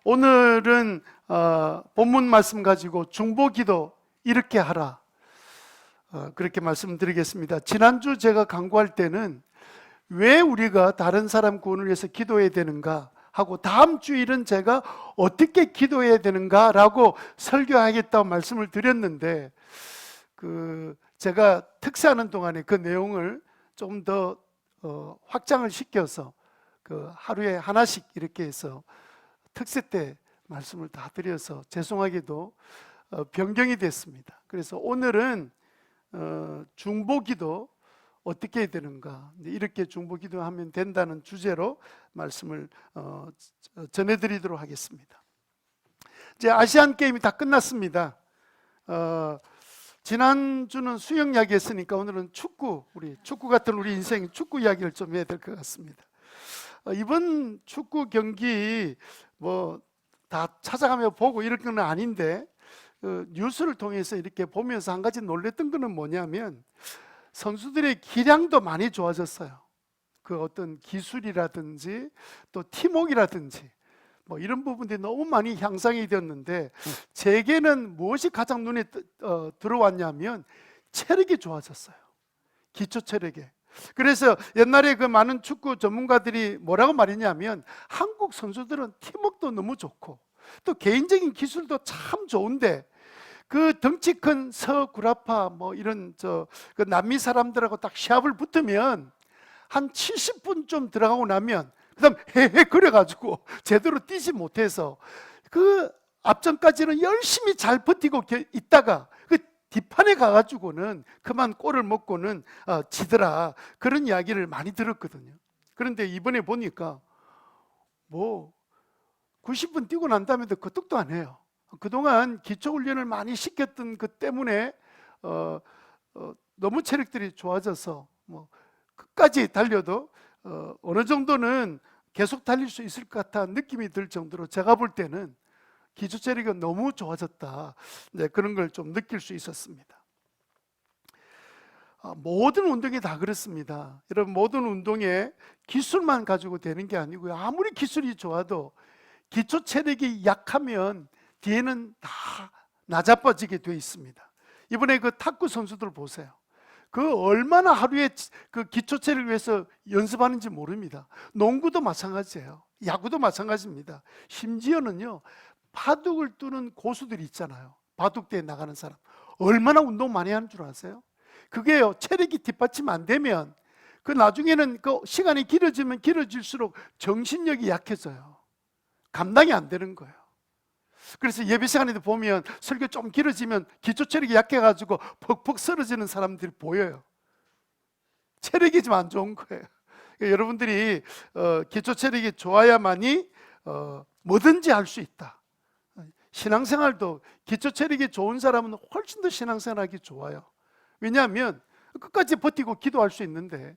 오늘은 본문 말씀 가지고 중보기도 이렇게 하라, 그렇게 말씀드리겠습니다. 지난주 제가 강구할 때는 왜 우리가 다른 사람 구원을 위해서 기도해야 되는가 하고, 다음 주일은 제가 어떻게 기도해야 되는가 라고 설교하겠다고 말씀을 드렸는데, 제가 특사하는 동안에 그 내용을 좀 더 확장을 시켜서 하루에 하나씩 이렇게 해서 특세 때 말씀을 다 드려서 죄송하게도 변경이 됐습니다. 그래서 오늘은 중보기도 어떻게 해야 되는가, 이렇게 중보기도 하면 된다는 주제로 말씀을 전해드리도록 하겠습니다. 이제 아시안 게임이 다 끝났습니다. 지난주는 수영 이야기 했으니까 오늘은 축구 같은 우리 인생 축구 이야기를 좀 해야 될 것 같습니다. 이번 축구 경기 뭐 다 찾아가며 보고 이럴 건 아닌데, 뉴스를 통해서 이렇게 보면서 한 가지 놀랬던 거는 뭐냐면, 선수들의 기량도 많이 좋아졌어요. 그 어떤 기술이라든지 또 팀워크라든지 뭐 이런 부분들이 너무 많이 향상이 되었는데, 제게는 무엇이 가장 눈에 들어왔냐면 체력이 좋아졌어요. 기초 체력에. 그래서 옛날에 그 많은 축구 전문가들이 뭐라고 말했냐면, 한국 선수들은 팀워크도 너무 좋고 또 개인적인 기술도 참 좋은데, 그 덩치 큰 서구라파 뭐 이런 그 남미 사람들하고 딱 시합을 붙으면 한 70분 좀 들어가고 나면 그다음 헤헤 그래가지고 제대로 뛰지 못해서 그 앞전까지는 열심히 잘 버티고 있다가 그 뒷판에 가가지고는 그만 골을 먹고는 지더라, 그런 이야기를 많이 들었거든요. 그런데 이번에 보니까 뭐 90분 뛰고 난 다음에도 끄떡도 안 해요. 그동안 기초훈련을 많이 시켰던 그 때문에 너무 체력들이 좋아져서 뭐 끝까지 달려도 어느 정도는 계속 달릴 수 있을 것 같아 느낌이 들 정도로, 제가 볼 때는 기초 체력이 너무 좋아졌다, 그런 걸 좀 느낄 수 있었습니다. 모든 운동이 다 그렇습니다. 여러분, 모든 운동에 기술만 가지고 되는 게 아니고요, 아무리 기술이 좋아도 기초 체력이 약하면 뒤에는 다 나자빠지게 되어 있습니다. 이번에 그 탁구 선수들 보세요. 그 얼마나 하루에 그 기초 체력을 위해서 연습하는지 모릅니다. 농구도 마찬가지예요. 야구도 마찬가지입니다. 심지어는요, 바둑을 두는 고수들이 있잖아요. 바둑대에 나가는 사람 얼마나 운동 많이 하는 줄 아세요? 그게요, 체력이 뒷받침 안 되면 그 나중에는 그 시간이 길어지면 길어질수록 정신력이 약해져요. 감당이 안 되는 거예요. 그래서 예배 시간에도 보면 설교 좀 길어지면 기초 체력이 약해가지고 퍽퍽 쓰러지는 사람들이 보여요. 체력이 좀 안 좋은 거예요. 그러니까 여러분들이 기초 체력이 좋아야만이 뭐든지 할 수 있다. 신앙생활도 기초 체력이 좋은 사람은 훨씬 더 신앙생활하기 좋아요. 왜냐하면 끝까지 버티고 기도할 수 있는데,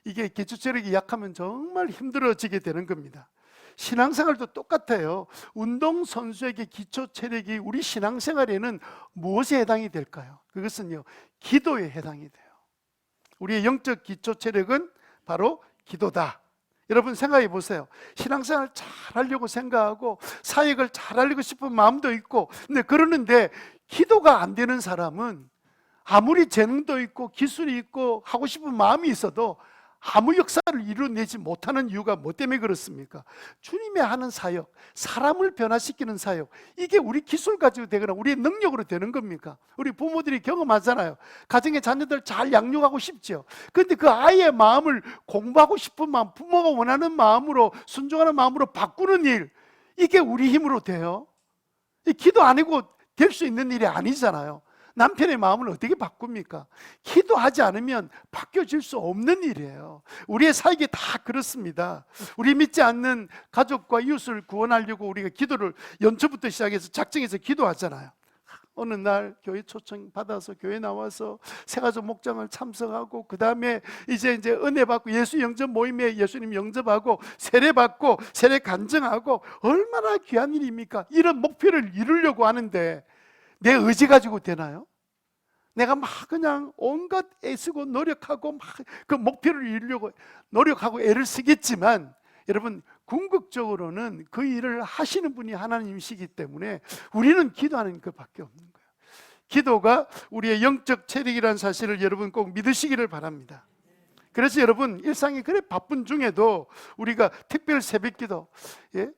이게 기초 체력이 약하면 정말 힘들어지게 되는 겁니다. 신앙생활도 똑같아요. 운동선수에게 기초 체력이 우리 신앙생활에는 무엇에 해당이 될까요? 그것은요, 기도에 해당이 돼요. 우리의 영적 기초 체력은 바로 기도다. 여러분 생각해 보세요. 신앙생활 잘 하려고 생각하고 사역을 잘 하려고 싶은 마음도 있고, 근데 그러는데 기도가 안 되는 사람은 아무리 재능도 있고 기술이 있고 하고 싶은 마음이 있어도 아무 역사를 이루어내지 못하는 이유가 뭐 때문에 그렇습니까? 주님의 하는 사역, 사람을 변화시키는 사역, 이게 우리 기술 가지고 되거나 우리의 능력으로 되는 겁니까? 우리 부모들이 경험하잖아요. 가정의 자녀들 잘 양육하고 싶죠. 그런데 그 아이의 마음을 공부하고 싶은 마음, 부모가 원하는 마음으로, 순종하는 마음으로 바꾸는 일, 이게 우리 힘으로 돼요? 기도 안 하고 될 수 있는 일이 아니잖아요. 남편의 마음을 어떻게 바꿉니까? 기도하지 않으면 바뀌어질 수 없는 일이에요. 우리의 사역이 다 그렇습니다. 우리 믿지 않는 가족과 이웃을 구원하려고 우리가 기도를 연초부터 시작해서 작정해서 기도하잖아요. 어느 날 교회 초청 받아서 교회 나와서 새가족 목장을 참석하고, 그 다음에 이제 은혜 받고 예수 영접 모임에 예수님 영접하고 세례 받고 세례 간증하고, 얼마나 귀한 일입니까? 이런 목표를 이루려고 하는데 내 의지 가지고 되나요? 내가 막 그냥 온갖 애쓰고 노력하고 막 그 목표를 이루려고 노력하고 애를 쓰겠지만, 여러분, 궁극적으로는 그 일을 하시는 분이 하나님이시기 때문에 우리는 기도하는 것밖에 없는 거예요. 기도가 우리의 영적 체력이라는 사실을 여러분 꼭 믿으시기를 바랍니다. 그래서 여러분, 일상이 그래 바쁜 중에도 우리가 특별 새벽기도, 예?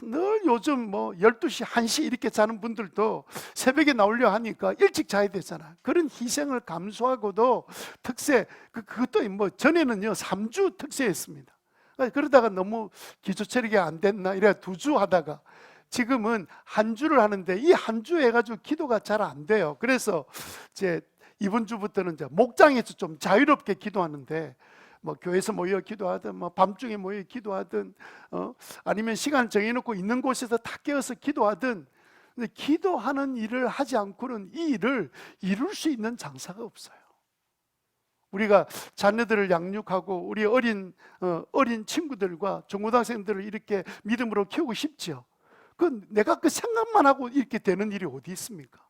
늘 요즘 뭐 12시, 1시 이렇게 자는 분들도 새벽에 나오려 하니까 일찍 자야 되잖아. 그런 희생을 감수하고도 특세, 그것도 뭐 전에는요 3주 특세였습니다. 그러다가 너무 기초 체력이 안 됐나 이래 2주 하다가 지금은 한 주를 하는데, 이 한 주 해가지고 기도가 잘 안 돼요. 그래서 이제 이번 주부터는 이제 목장에서 좀 자유롭게 기도하는데, 뭐 교회에서 모여 기도하든, 뭐 밤중에 모여 기도하든, 아니면 시간 정해놓고 있는 곳에서 다 깨어서 기도하든, 근데 기도하는 일을 하지 않고는 이 일을 이룰 수 있는 장사가 없어요. 우리가 자녀들을 양육하고 우리 어린 친구들과 중고등학생들을 이렇게 믿음으로 키우고 싶죠. 내가 그 생각만 하고 이렇게 되는 일이 어디 있습니까?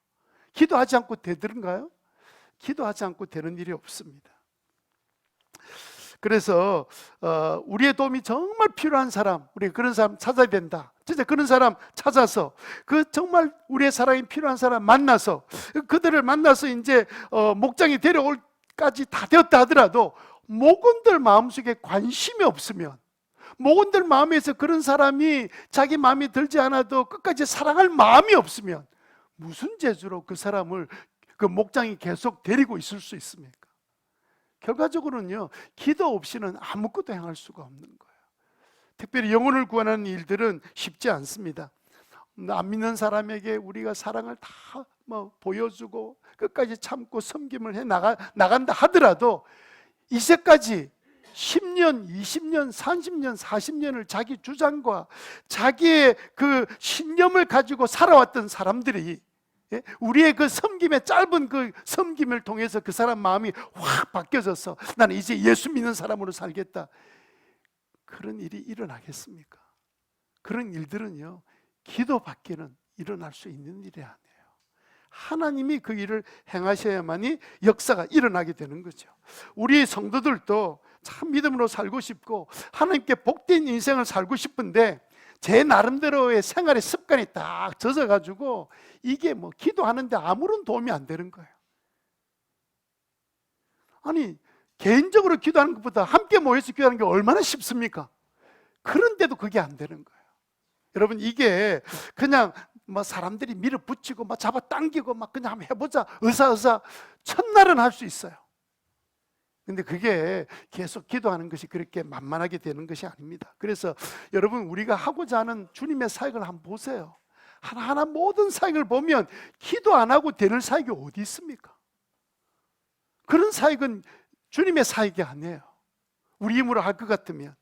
기도하지 않고 되는가요? 기도하지 않고 되는 일이 없습니다. 그래서 우리의 도움이 정말 필요한 사람, 우리가 그런 사람 찾아야 된다. 진짜 그런 사람 찾아서, 그 정말 우리의 사랑이 필요한 사람 만나서, 그들을 만나서 이제 목장에 데려올 까지 다 되었다 하더라도 목원들 마음속에 관심이 없으면, 목원들 마음에서 그런 사람이 자기 마음에 들지 않아도 끝까지 사랑할 마음이 없으면 무슨 재주로 그 사람을 그 목장이 계속 데리고 있을 수 있습니까? 결과적으로는요, 기도 없이는 아무것도 행할 수가 없는 거예요. 특별히 영혼을 구원하는 일들은 쉽지 않습니다. 안 믿는 사람에게 우리가 사랑을 다 보여주고 끝까지 참고 섬김을 해 나간다 하더라도 이제까지 10년, 20년, 30년, 40년을 자기 주장과 자기의 그 신념을 가지고 살아왔던 사람들이, 우리의 그 섬김의 짧은 그 섬김을 통해서 그 사람 마음이 확 바뀌어져서 나는 이제 예수 믿는 사람으로 살겠다, 그런 일이 일어나겠습니까? 그런 일들은요, 기도밖에는 일어날 수 있는 일이 아니에요. 하나님이 그 일을 행하셔야만이 역사가 일어나게 되는 거죠. 우리 성도들도 참 믿음으로 살고 싶고 하나님께 복된 인생을 살고 싶은데 제 나름대로의 생활의 습관이 딱 젖어가지고 이게 뭐 기도하는데 아무런 도움이 안 되는 거예요. 아니, 개인적으로 기도하는 것보다 함께 모여서 기도하는 게 얼마나 쉽습니까? 그런데도 그게 안 되는 거예요. 여러분, 이게 그냥 뭐 사람들이 밀어붙이고 막 잡아당기고 막 그냥 한번 해보자, 의사 첫날은 할 수 있어요. 근데 그게 계속 기도하는 것이 그렇게 만만하게 되는 것이 아닙니다. 그래서 여러분, 우리가 하고자 하는 주님의 사역을 한번 보세요. 하나하나 모든 사역을 보면 기도 안 하고 되는 사역이 어디 있습니까? 그런 사역은 주님의 사역이 아니에요. 우리 힘으로 할 것 같으면.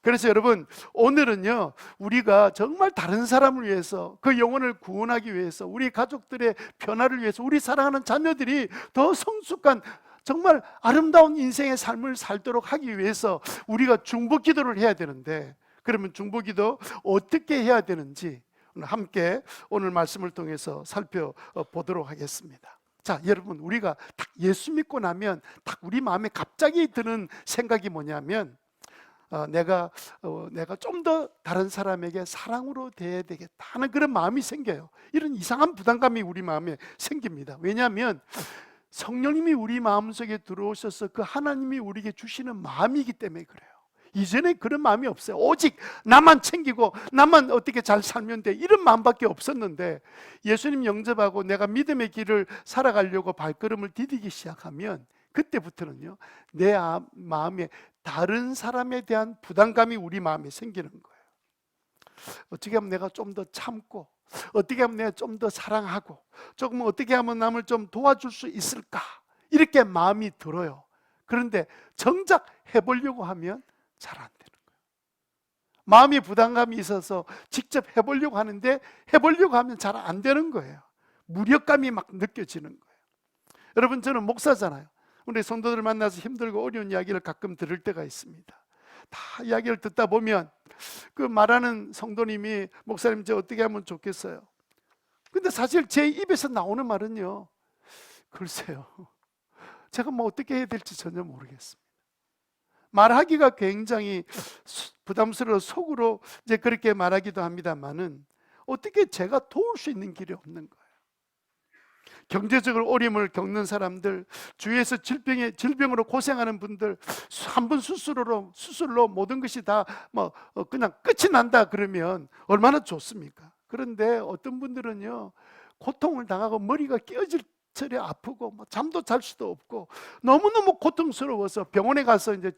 그래서 여러분, 오늘은요, 우리가 정말 다른 사람을 위해서, 그 영혼을 구원하기 위해서, 우리 가족들의 변화를 위해서, 우리 사랑하는 자녀들이 더 성숙한 정말 아름다운 인생의 삶을 살도록 하기 위해서 우리가 중보기도를 해야 되는데, 그러면 중보기도 어떻게 해야 되는지 함께 오늘 말씀을 통해서 살펴보도록 하겠습니다. 자, 여러분, 우리가 딱 예수 믿고 나면 딱 우리 마음에 갑자기 드는 생각이 뭐냐면, 내가 좀 더 다른 사람에게 사랑으로 대해야 되겠다 하는 그런 마음이 생겨요. 이런 이상한 부담감이 우리 마음에 생깁니다. 왜냐하면 성령님이 우리 마음속에 들어오셔서 그 하나님이 우리에게 주시는 마음이기 때문에 그래요. 이전에 그런 마음이 없어요. 오직 나만 챙기고 나만 어떻게 잘 살면 돼, 이런 마음밖에 없었는데, 예수님 영접하고 내가 믿음의 길을 살아가려고 발걸음을 디디기 시작하면 그때부터는요, 내 마음에 다른 사람에 대한 부담감이 우리 마음에 생기는 거예요. 어떻게 하면 내가 좀 더 참고, 어떻게 하면 내가 좀 더 사랑하고, 조금 어떻게 하면 남을 좀 도와줄 수 있을까, 이렇게 마음이 들어요. 그런데 정작 해보려고 하면 잘 안 되는 거예요. 마음이 부담감이 있어서 직접 해보려고 하는데 해보려고 하면 잘 안 되는 거예요. 무력감이 막 느껴지는 거예요. 여러분, 저는 목사잖아요. 우리 성도들 만나서 힘들고 어려운 이야기를 가끔 들을 때가 있습니다. 다 이야기를 듣다 보면 그 말하는 성도님이, 목사님 저 어떻게 하면 좋겠어요? 근데 사실 제 입에서 나오는 말은요, 글쎄요, 제가 뭐 어떻게 해야 될지 전혀 모르겠습니다. 말하기가 굉장히 부담스러워 속으로 이제 그렇게 말하기도 합니다만은 어떻게 제가 도울 수 있는 길이 없는 거예요. 경제적으로 어려움을 겪는 사람들, 주위에서 질병으로 고생하는 분들, 한 번 수술로 모든 것이 다 그냥 끝이 난다 그러면 얼마나 좋습니까? 그런데 어떤 분들은요, 고통을 당하고 머리가 깨어질 처리 아프고 잠도 잘 수도 없고 너무너무 고통스러워서 병원에 가서 이제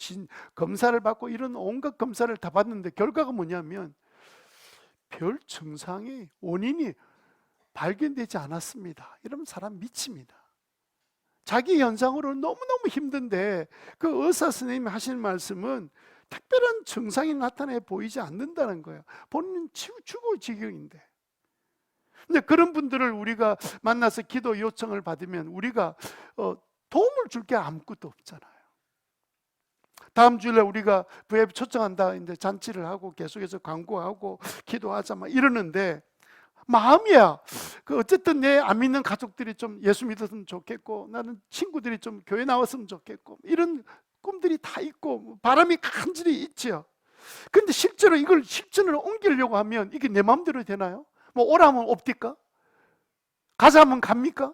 검사를 받고 이런 온갖 검사를 다 받는데 결과가 뭐냐면 별 증상이 원인이 발견되지 않았습니다. 이러면 사람 미칩니다. 자기 현상으로 너무너무 힘든데 그 의사 선생님이 하시는 말씀은 특별한 증상이 나타내 보이지 않는다는 거예요. 본인은 죽을 지경인데. 근데 그런 분들을 우리가 만나서 기도 요청을 받으면 우리가 도움을 줄 게 아무것도 없잖아요. 다음 주일에 우리가 VF 초청한다 이제 잔치를 하고 계속해서 광고하고 기도하자 막 이러는데 마음이야. 어쨌든 내 안 믿는 가족들이 좀 예수 믿었으면 좋겠고 나는 친구들이 좀 교회 나왔으면 좋겠고 이런 꿈들이 다 있고 바람이 간절히 있죠. 그런데 실제로 이걸 실천으로 옮기려고 하면 이게 내 마음대로 되나요? 오라면 옵니까? 가자 하면 갑니까?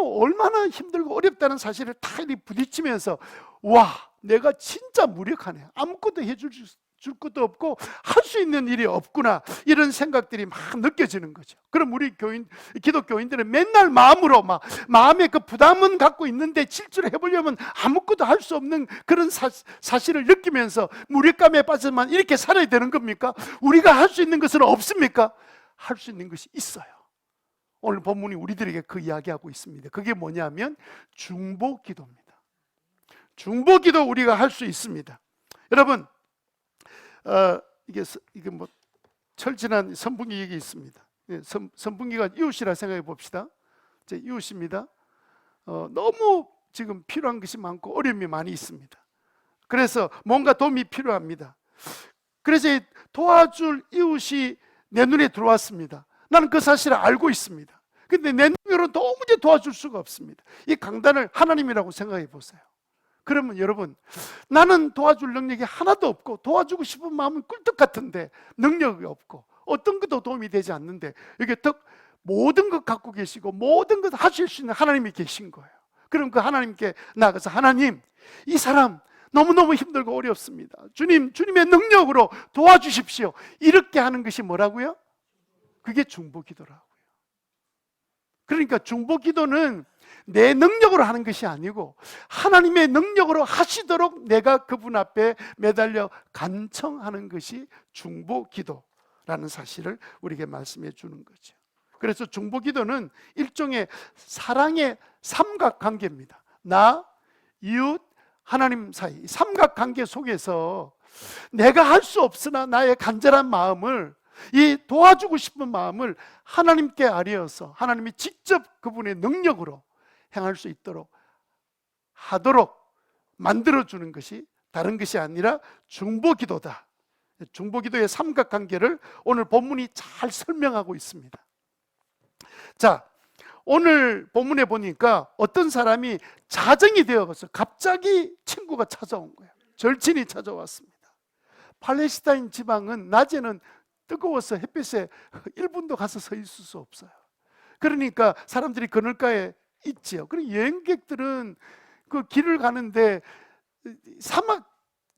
얼마나 힘들고 어렵다는 사실을 다 부딪히면서 와, 내가 진짜 무력하네. 아무것도 해줄 것도 없고 할 수 있는 일이 없구나. 이런 생각들이 막 느껴지는 거죠. 그럼 우리 기독교인들은 맨날 마음에 그 부담은 갖고 있는데 실제로 해보려면 아무것도 할 수 없는 그런 사실을 느끼면서 무력감에 빠져만 이렇게 살아야 되는 겁니까? 우리가 할 수 있는 것은 없습니까? 할 수 있는 것이 있어요. 오늘 본문이 우리들에게 그 이야기하고 있습니다. 그게 뭐냐면 중보기도입니다. 중보기도 우리가 할 수 있습니다. 여러분, 이게 철진한 선분기 얘기 있습니다. 선분기가 이웃이라 생각해 봅시다. 제 이웃입니다. 너무 지금 필요한 것이 많고 어려움이 많이 있습니다. 그래서 뭔가 도움이 필요합니다. 그래서 도와줄 이웃이 내 눈에 들어왔습니다. 나는 그 사실을 알고 있습니다. 근데 내 눈으로 도무지 도와줄 수가 없습니다. 이 강단을 하나님이라고 생각해 보세요. 그러면 여러분, 나는 도와줄 능력이 하나도 없고 도와주고 싶은 마음은 꿀떡 같은데 능력이 없고 어떤 것도 도움이 되지 않는데 여기 모든 것 갖고 계시고 모든 것 하실 수 있는 하나님이 계신 거예요. 그럼 그 하나님께 나가서 하나님, 이 사람 너무너무 힘들고 어렵습니다. 주님의 능력으로 도와주십시오. 이렇게 하는 것이 뭐라고요? 그게 중보기도라고요. 그러니까 중보기도는 내 능력으로 하는 것이 아니고 하나님의 능력으로 하시도록 내가 그분 앞에 매달려 간청하는 것이 중보기도라는 사실을 우리에게 말씀해 주는 거죠. 그래서 중보기도는 일종의 사랑의 삼각관계입니다. 나, 이웃, 하나님 사이 삼각관계 속에서 내가 할 수 없으나 나의 간절한 마음을, 이 도와주고 싶은 마음을 하나님께 아뢰어서 하나님이 직접 그분의 능력으로 행할 수 있도록 하도록 만들어주는 것이 다른 것이 아니라 중보기도다. 중보기도의 삼각관계를 오늘 본문이 잘 설명하고 있습니다. 자, 오늘 본문에 보니까 어떤 사람이 자정이 되어서 갑자기 친구가 찾아온 거예요. 절친이 찾아왔습니다. 팔레스타인 지방은 낮에는 뜨거워서 햇빛에 1분도 가서 서 있을 수 없어요. 그러니까 사람들이 그늘가에 있지요. 그리고 여행객들은 그 길을 가는데 사막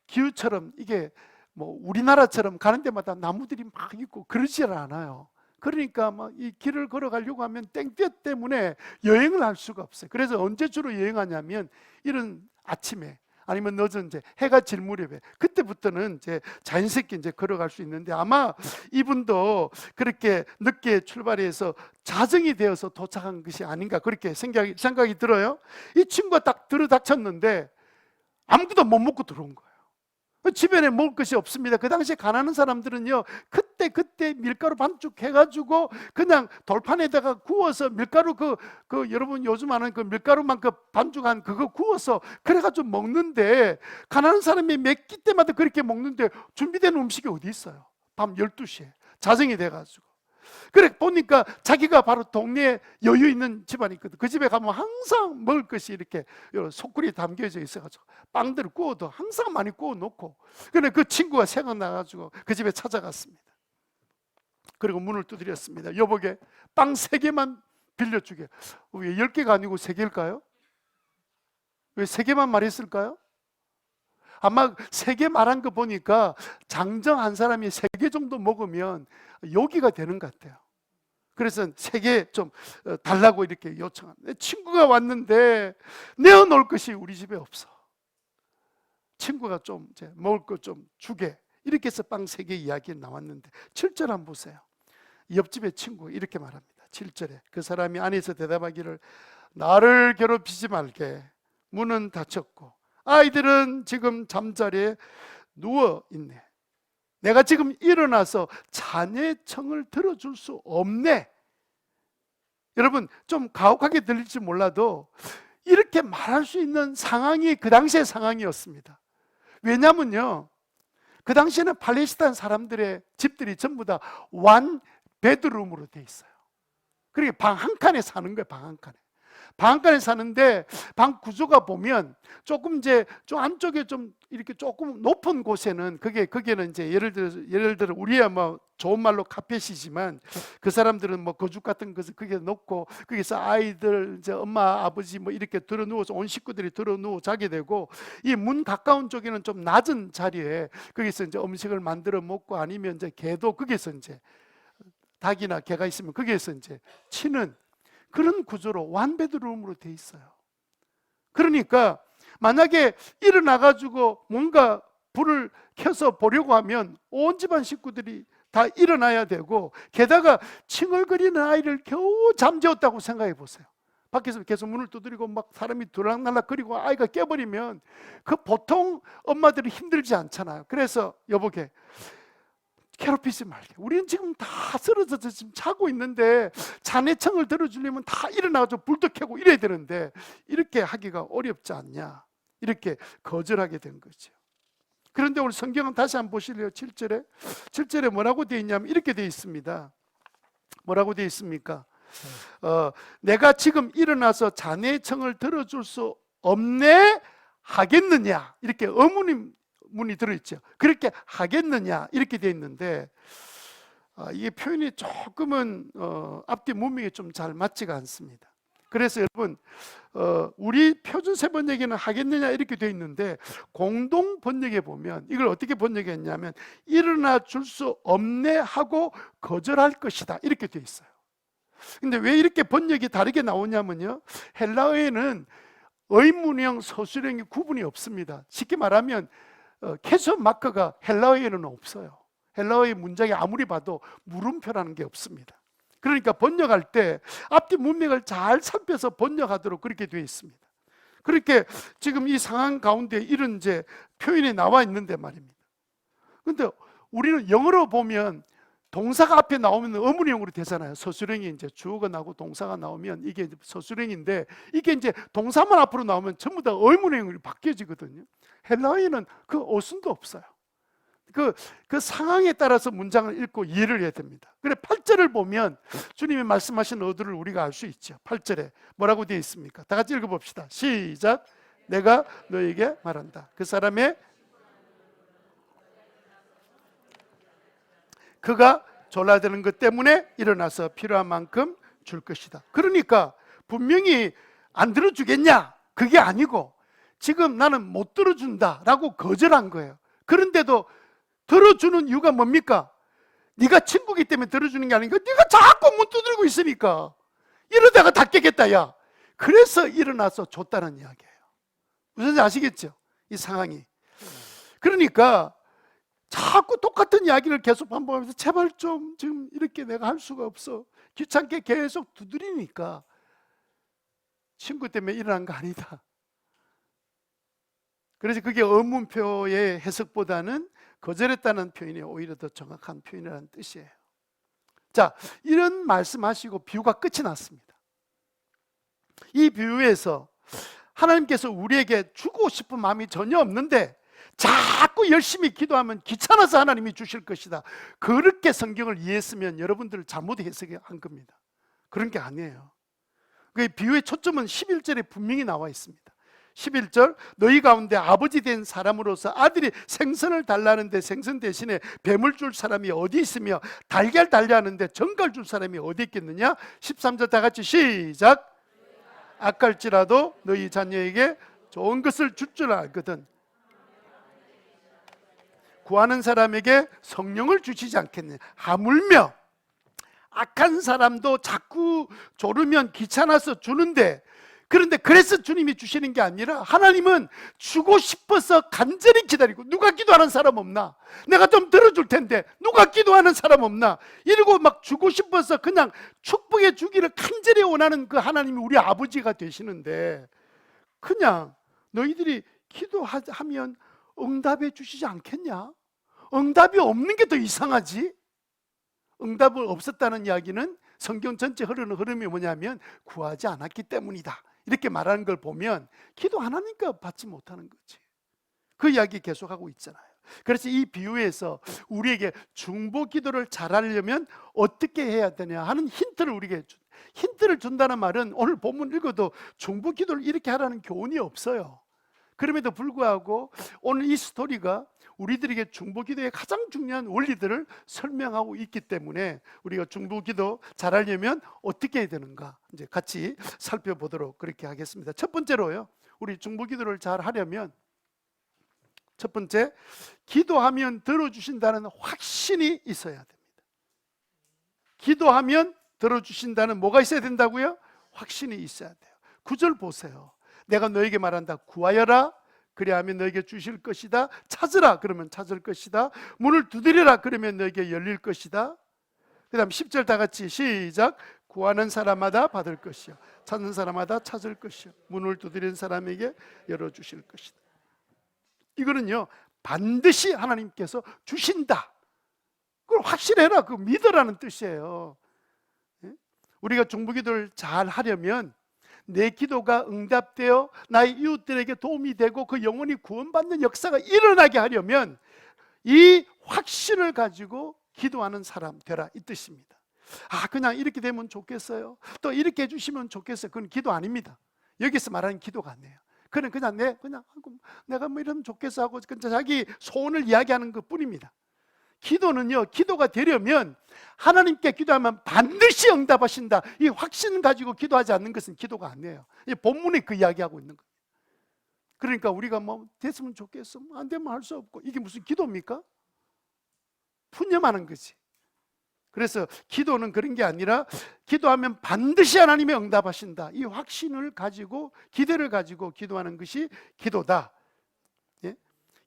기후처럼 이게 우리나라처럼 가는 데마다 나무들이 막 있고 그러질 않아요. 그러니까 막 이 길을 걸어가려고 하면 땡볕 때문에 여행을 할 수가 없어요. 그래서 언제 주로 여행하냐면 이런 아침에 아니면 늦은 이제 해가 질 무렵에, 그때부터는 이제 자연스럽게 이제 걸어갈 수 있는데 아마 이분도 그렇게 늦게 출발해서 자정이 되어서 도착한 것이 아닌가 그렇게 생각이 들어요. 이 친구가 딱 들어닥쳤는데 아무것도 못 먹고 들어온 거예요. 집에는 먹을 것이 없습니다. 그 당시에 가난한 사람들은요, 그때 밀가루 반죽 해가지고 그냥 돌판에다가 구워서 밀가루 여러분 요즘 하는 그 밀가루만 반죽한 그거 구워서 그래가지고 먹는데, 가난한 사람이 몇 끼 때마다 그렇게 먹는데 준비된 음식이 어디 있어요? 밤 12시에 자정이 돼가지고. 그래 보니까 자기가 바로 동네에 여유 있는 집안이 있거든. 그 집에 가면 항상 먹을 것이 이렇게 소쿠리에 담겨져 있어가지고 빵들을 구워도 항상 많이 구워 놓고, 그래 그 친구가 생각나가지고 그 집에 찾아갔습니다. 그리고 문을 두드렸습니다. 여보게 빵 3개만 빌려주게. 왜 10개가 아니고 3개일까요? 왜 3개만 말했을까요? 아마 3개 말한 거 보니까 장정 한 사람이 3개 정도 먹으면 요기가 되는 것 같아요. 그래서 3개 좀 달라고 이렇게 요청합니다. 친구가 왔는데 내어놓을 것이 우리 집에 없어. 친구가 좀 이제 먹을 거 좀 주게. 이렇게 해서 빵 3개 이야기 나왔는데 7절 한번 보세요. 옆집의 친구 이렇게 말합니다. 7절에 그 사람이 안에서 대답하기를 나를 괴롭히지 말게. 문은 닫혔고 아이들은 지금 잠자리에 누워있네. 내가 지금 일어나서 자네 청을 들어줄 수 없네. 여러분 좀 가혹하게 들릴지 몰라도 이렇게 말할 수 있는 상황이 그 당시의 상황이었습니다. 왜냐면요, 그 당시에는 팔레스타인 사람들의 집들이 전부 다 원 베드룸으로 돼 있어요. 그러니까 방 한 칸에 사는 거예요. 방 한 칸에. 방 한 칸에 사는데 방 구조가 보면 조금 이제 좀 안쪽에 좀 이렇게 조금 높은 곳에는 거기에는 이제 예를 들어 우리야 뭐 좋은 말로 카펫이지만 그 사람들은 뭐 거죽 같은 것을 거기에 놓고 거기서 아이들 이제 엄마 아버지 뭐 이렇게 들어 누워서 온 식구들이 들어 누워 자게 되고, 이 문 가까운 쪽에는 좀 낮은 자리에 거기서 이제 음식을 만들어 먹고 아니면 이제 개도 거기서 이제 닭이나 개가 있으면 거기에서 이제 치는 그런 구조로 원베드룸으로 돼 있어요. 그러니까 만약에 일어나가지고 뭔가 불을 켜서 보려고 하면 온 집안 식구들이 다 일어나야 되고, 게다가 칭얼거리는 아이를 겨우 잠재웠다고 생각해 보세요. 밖에서 계속 문을 두드리고 막 사람이 들락날락거리고 아이가 깨버리면 그 보통 엄마들이 힘들지 않잖아요. 그래서 여보게 괴롭히지 말게. 우리는 지금 다 쓰러져서 지금 자고 있는데 자네 청을 들어주려면 다 일어나서 불도 켜고 이래야 되는데 이렇게 하기가 어렵지 않냐, 이렇게 거절하게 된 거죠. 그런데 오늘 성경은 다시 한번 보실래요? 7절에 뭐라고 되어 있냐면 이렇게 되어 있습니다. 뭐라고 되어 있습니까? 내가 지금 일어나서 자네 청을 들어줄 수 없네 하겠느냐, 이렇게 의문이 들어있죠. 그렇게 하겠느냐 이렇게 되어 있는데 이게 표현이 조금은 앞뒤 문맥이 좀 잘 맞지가 않습니다. 그래서 여러분 우리 표준 세번역에는 하겠느냐 이렇게 되어 있는데 공동 번역에 보면 이걸 어떻게 번역했냐면 일어나 줄 수 없네 하고 거절할 것이다 이렇게 되어 있어요. 근데 왜 이렇게 번역이 다르게 나오냐면요, 헬라어에는 의문형 서술형이 구분이 없습니다. 쉽게 말하면 캐션 마크가 헬라어에는 없어요. 헬라어의 문장이 아무리 봐도 물음표라는 게 없습니다. 그러니까 번역할 때 앞뒤 문맥을 잘 살펴서 번역하도록 그렇게 되어 있습니다. 그렇게 지금 이 상황 가운데 이런 이제 표현이 나와 있는데 말입니다. 그런데 우리는 영어로 보면 동사가 앞에 나오면 의문형으로 되잖아요. 서술형이 이제 주어가 나오고 동사가 나오면 이게 서술형인데 이게 이제 동사만 앞으로 나오면 전부 다 의문형으로 바뀌어지거든요. 헬라어에는 그 어순도 없어요. 그 상황에 따라서 문장을 읽고 이해를 해야 됩니다. 그래 8절을 보면 주님이 말씀하신 의도를 우리가 알 수 있죠. 8절에 뭐라고 되어 있습니까? 다 같이 읽어봅시다. 시작. 내가 너에게 말한다. 그 사람의 그가 졸라드는 것 때문에 일어나서 필요한 만큼 줄 것이다. 그러니까 분명히 안 들어주겠냐? 그게 아니고 지금 나는 못 들어준다라고 거절한 거예요. 그런데도 들어주는 이유가 뭡니까? 네가 친구기 때문에 들어주는 게 아니니까 네가 자꾸 문 두드리고 있으니까 이러다가 다 깨겠다 야. 그래서 일어나서 줬다는 이야기예요. 무슨 아시겠죠? 이 상황이. 그러니까 자꾸 똑같은 이야기를 계속 반복하면서 제발 좀 지금 이렇게 내가 할 수가 없어. 귀찮게 계속 두드리니까 친구 때문에 일어난 거 아니다. 그래서 그게 의문표의 해석보다는 거절했다는 표현이 오히려 더 정확한 표현이라는 뜻이에요. 자, 이런 말씀하시고 비유가 끝이 났습니다. 이 비유에서 하나님께서 우리에게 주고 싶은 마음이 전혀 없는데 자꾸 열심히 기도하면 귀찮아서 하나님이 주실 것이다. 그렇게 성경을 이해했으면 여러분들 잘못 해석한 겁니다. 그런 게 아니에요. 그 비유의 초점은 11절에 분명히 나와 있습니다. 11절, 너희 가운데 아버지 된 사람으로서 아들이 생선을 달라는데 생선 대신에 뱀을 줄 사람이 어디 있으며 달걀 달라는데 정갈 줄 사람이 어디 있겠느냐. 13절 다 같이 시작. 아까울지라도 너희 자녀에게 좋은 것을 줄 줄 알거든 구하는 사람에게 성령을 주시지 않겠느냐. 하물며 악한 사람도 자꾸 조르면 귀찮아서 주는데, 그런데 그래서 주님이 주시는 게 아니라 하나님은 주고 싶어서 간절히 기다리고, 누가 기도하는 사람 없나? 내가 좀 들어줄 텐데 누가 기도하는 사람 없나? 이러고 막 주고 싶어서 그냥 축복해 주기를 간절히 원하는 그 하나님이 우리 아버지가 되시는데, 그냥 너희들이 기도하면 응답해 주시지 않겠냐? 응답이 없는 게 더 이상하지. 응답을 없었다는 이야기는 성경 전체 흐르는 흐름이 뭐냐면 구하지 않았기 때문이다, 이렇게 말하는 걸 보면 기도 안 하니까 받지 못하는 거지. 그 이야기 계속하고 있잖아요. 그래서 이 비유에서 우리에게 중보 기도를 잘하려면 어떻게 해야 되냐 하는 힌트를 우리에게 힌트를 준다는 말은 오늘 본문 읽어도 중보 기도를 이렇게 하라는 교훈이 없어요. 그럼에도 불구하고 오늘 이 스토리가 우리들에게 중보기도의 가장 중요한 원리들을 설명하고 있기 때문에 우리가 중보기도 잘하려면 어떻게 해야 되는가 이제 같이 살펴보도록 그렇게 하겠습니다. 첫 번째로요, 우리 중보기도를 잘하려면 첫 번째, 기도하면 들어주신다는 확신이 있어야 됩니다. 기도하면 들어주신다는 뭐가 있어야 된다고요? 확신이 있어야 돼요. 9절 보세요. 내가 너에게 말한다. 구하여라. 그리하면 너에게 주실 것이다. 찾으라. 그러면 찾을 것이다. 문을 두드리라. 그러면 너에게 열릴 것이다. 그 다음 10절 다 같이 시작. 구하는 사람마다 받을 것이요, 찾는 사람마다 찾을 것이요, 문을 두드리는 사람에게 열어주실 것이다. 이거는요, 반드시 하나님께서 주신다. 그걸 확실해라. 그 믿으라는 뜻이에요. 우리가 중보기도를 잘 하려면 내 기도가 응답되어 나의 이웃들에게 도움이 되고 그 영혼이 구원받는 역사가 일어나게 하려면 이 확신을 가지고 기도하는 사람 되라, 이 뜻입니다. 아, 그냥 이렇게 되면 좋겠어요, 또 이렇게 해주시면 좋겠어요. 그건 기도 아닙니다. 여기서 말하는 기도가 아니에요. 그는 그냥 내가 뭐 이러면 좋겠어 하고 자기 소원을 이야기하는 것 뿐입니다. 기도는요, 기도가 되려면 하나님께 기도하면 반드시 응답하신다, 이 확신을 가지고 기도하지 않는 것은 기도가 아니에요. 이 본문에 그 이야기하고 있는 거예요. 그러니까 우리가 뭐 됐으면 좋겠어, 안 되면 할 수 없고, 이게 무슨 기도입니까? 푸념하는 거지. 그래서 기도는 그런 게 아니라 기도하면 반드시 하나님이 응답하신다, 이 확신을 가지고 기대를 가지고 기도하는 것이 기도다. 예?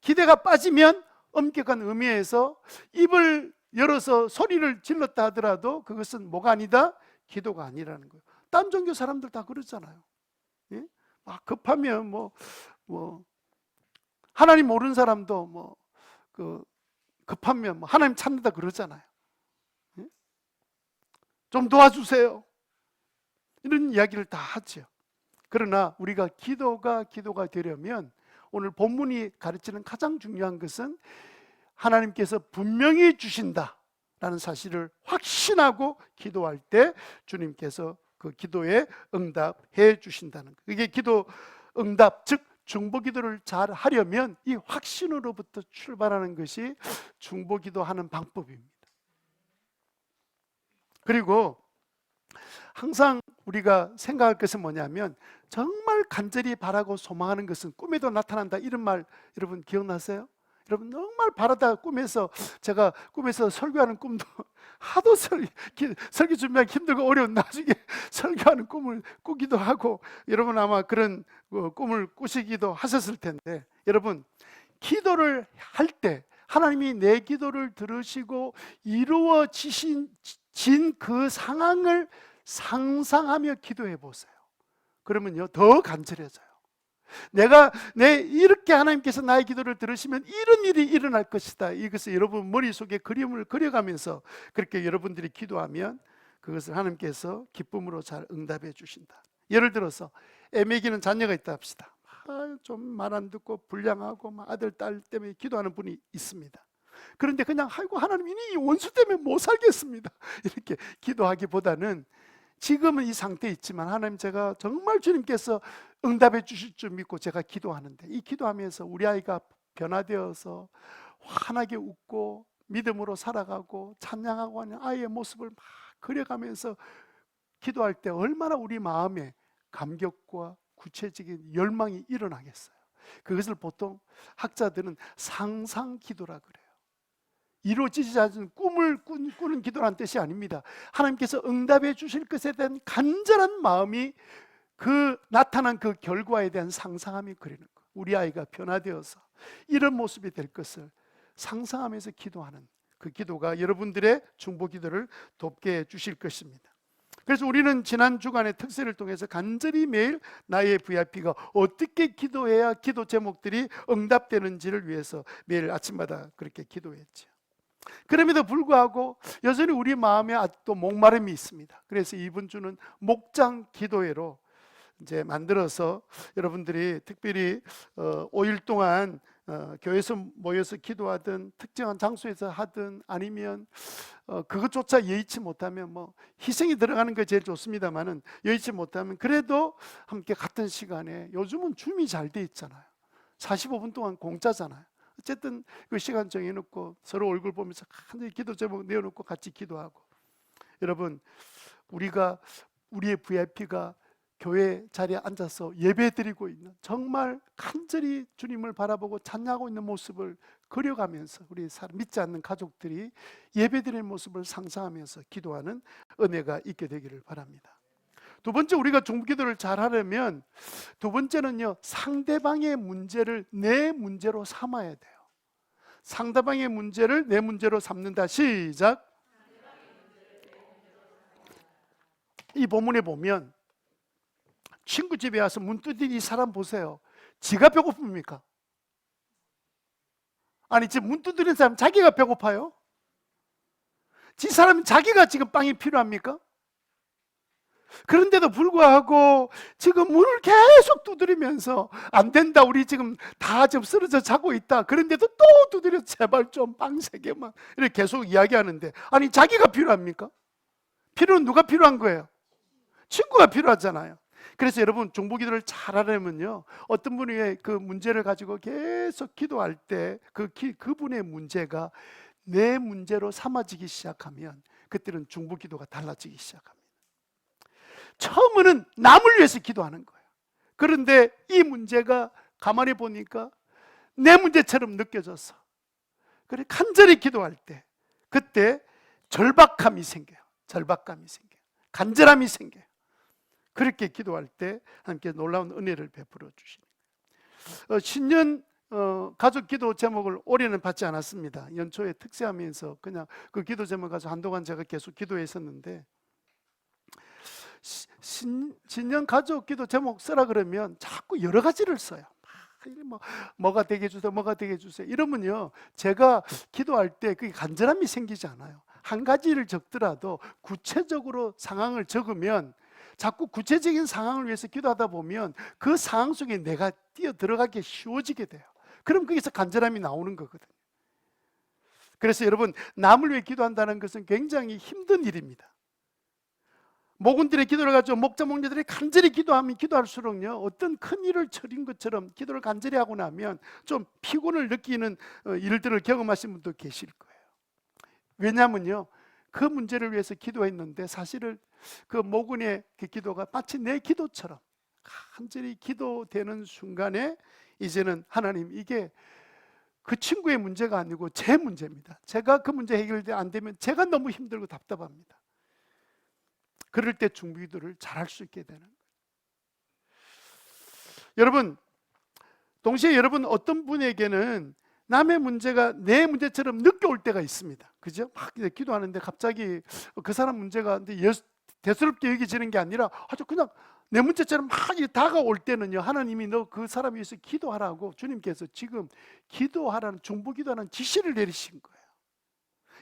기대가 빠지면 엄격한 의미에서 입을 열어서 소리를 질렀다 하더라도 그것은 뭐가 아니다? 기도가 아니라는 거예요. 딴 종교 사람들 다 그러잖아요. 예? 막 급하면 하나님 모르는 사람도 급하면 하나님 찾는다 그러잖아요. 예? 좀 도와주세요, 이런 이야기를 다 하죠. 그러나 우리가 기도가 되려면 오늘 본문이 가르치는 가장 중요한 것은 하나님께서 분명히 주신다라는 사실을 확신하고 기도할 때 주님께서 그 기도에 응답해 주신다는 거예요. 이게 기도 응답, 즉 중보기도를 잘 하려면 이 확신으로부터 출발하는 것이 중보기도하는 방법입니다. 그리고 항상 우리가 생각할 것은 뭐냐면, 정말 간절히 바라고 소망하는 것은 꿈에도 나타난다, 이런 말 여러분 기억나세요? 여러분 정말 바라다 꿈에서, 제가 꿈에서 설교하는 꿈도 하도 설교 준비하기 힘들고 어려운 나중에 설교하는 꿈을 꾸기도 하고, 여러분 아마 그런 꿈을 꾸시기도 하셨을 텐데, 여러분 기도를 할 때 하나님이 내 기도를 들으시고 이루어지신 그 상황을 상상하며 기도해 보세요. 그러면요, 더 간절해져요. 이렇게 하나님께서 나의 기도를 들으시면 이런 일이 일어날 것이다, 이것을 여러분 머릿속에 그림을 그려가면서 그렇게 여러분들이 기도하면 그것을 하나님께서 기쁨으로 잘 응답해 주신다. 예를 들어서 애매기는 자녀가 있다 합시다. 좀 말 안 듣고 불량하고 아들 딸 때문에 기도하는 분이 있습니다. 그런데 그냥 아이고 하나님 이 원수 때문에 못 살겠습니다 이렇게 기도하기보다는 지금은 이 상태에 있지만 하나님 제가 정말 주님께서 응답해 주실 줄 믿고 제가 기도하는데 이 기도하면서 우리 아이가 변화되어서 환하게 웃고 믿음으로 살아가고 찬양하고 하는 아이의 모습을 막 그려가면서 기도할 때 얼마나 우리 마음에 감격과 구체적인 열망이 일어나겠어요. 그것을 보통 학자들은 상상 기도라 그래요. 이루어지지 않은 꿈을 꾸는 기도라는 뜻이 아닙니다. 하나님께서 응답해 주실 것에 대한 간절한 마음이 나타난 그 결과에 대한 상상함이 그리는 거예요. 우리 아이가 변화되어서 이런 모습이 될 것을 상상하면서 기도하는 그 기도가 여러분들의 중보 기도를 돕게 해 주실 것입니다. 그래서 우리는 지난 주간의 특세를 통해서 간절히 매일 나의 VIP가 어떻게 기도해야 기도 제목들이 응답되는지를 위해서 매일 아침마다 그렇게 기도했죠. 그럼에도 불구하고 여전히 우리 마음에 아직도 목마름이 있습니다. 그래서 이번 주는 목장 기도회로 이제 만들어서 여러분들이 특별히 5일 동안 교회에서 모여서 기도하든 특정한 장소에서 하든 아니면 그것조차 여의치 못하면 희생이 들어가는 게 제일 좋습니다만은 여의치 못하면 그래도 함께 같은 시간에 요즘은 줌이 잘 돼 있잖아요. 45분 동안 공짜잖아요. 어쨌든 그 시간 정해놓고 서로 얼굴 보면서 간절히 기도 제목 내어놓고 같이 기도하고, 여러분 우리의 VIP가 교회 자리에 앉아서 예배드리고 있는 정말 간절히 주님을 바라보고 찬양하고 있는 모습을 그려가면서 우리 믿지 않는 가족들이 예배드리는 모습을 상상하면서 기도하는 은혜가 있게 되기를 바랍니다. 두 번째, 우리가 중보기도를 잘하려면 두 번째는요, 상대방의 문제를 내 문제로 삼아야 돼요. 상대방의 문제를 내 문제로 삼는다. 시작. 이 본문에 보면 친구 집에 와서 문 두드린 이 사람 보세요. 지가 배고픕니까? 아니, 지금 문 두드린 사람 자기가 배고파요? 지 사람은 자기가 지금 빵이 필요합니까? 그런데도 불구하고 지금 문을 계속 두드리면서 안 된다, 우리 지금 다 지금 쓰러져 자고 있다. 그런데도 또 두드려 제발 좀 빵 3개만 이렇게 계속 이야기하는데, 아니 자기가 필요합니까? 필요는 누가 필요한 거예요? 친구가 필요하잖아요. 그래서 여러분 중보기도를 잘하려면요, 어떤 분이 그 문제를 가지고 계속 기도할 때 그분의 문제가 내 문제로 삼아지기 시작하면 그때는 중보기도가 달라지기 시작합니다. 처음에는 남을 위해서 기도하는 거예요. 그런데 이 문제가 가만히 보니까 내 문제처럼 느껴져서 그래 간절히 기도할 때 그때 절박함이 생겨요. 절박감이 생겨요. 간절함이 생겨요. 그렇게 기도할 때 함께 놀라운 은혜를 베풀어 주시는 거예요. 신년 가족 기도 제목을 올해는 받지 않았습니다. 연초에 특세하면서 그냥 그 기도 제목 가지고 한동안 제가 계속 기도했었는데, 신년 가족 기도 제목 쓰라 그러면 자꾸 여러 가지를 써요. 뭐가 되게 해주세요, 뭐가 되게 해주세요 이러면요, 제가 기도할 때 그게 간절함이 생기지 않아요. 한 가지를 적더라도 구체적으로 상황을 적으면 자꾸 구체적인 상황을 위해서 기도하다 보면 그 상황 속에 내가 뛰어 들어가기 쉬워지게 돼요. 그럼 거기서 간절함이 나오는 거거든요. 그래서 여러분, 남을 위해 기도한다는 것은 굉장히 힘든 일입니다. 목원들의 기도를 가지고 목자 목녀들이 간절히 기도하면 기도할수록요, 어떤 큰 일을 처린 것처럼 기도를 간절히 하고 나면 좀 피곤을 느끼는 일들을 경험하신 분도 계실 거예요. 왜냐하면요, 그 문제를 위해서 기도했는데 사실은 그 목원의 그 기도가 마치 내 기도처럼 간절히 기도되는 순간에 이제는 하나님, 이게 그 친구의 문제가 아니고 제 문제입니다. 제가 그 문제 해결이 안 되면 제가 너무 힘들고 답답합니다. 그럴 때 중보기도를 잘할 수 있게 되는 거예요. 여러분, 동시에 여러분 어떤 분에게는 남의 문제가 내 문제처럼 느껴올 때가 있습니다. 그죠? 막 기도하는데 갑자기 그 사람 문제가 대수롭게 여겨지는 게 아니라 아주 그냥 내 문제처럼 막 다가올 때는요, 하나님이 너 그 사람 위해서 기도하라고 주님께서 지금 기도하라는, 중보기도하는 지시를 내리신 거예요.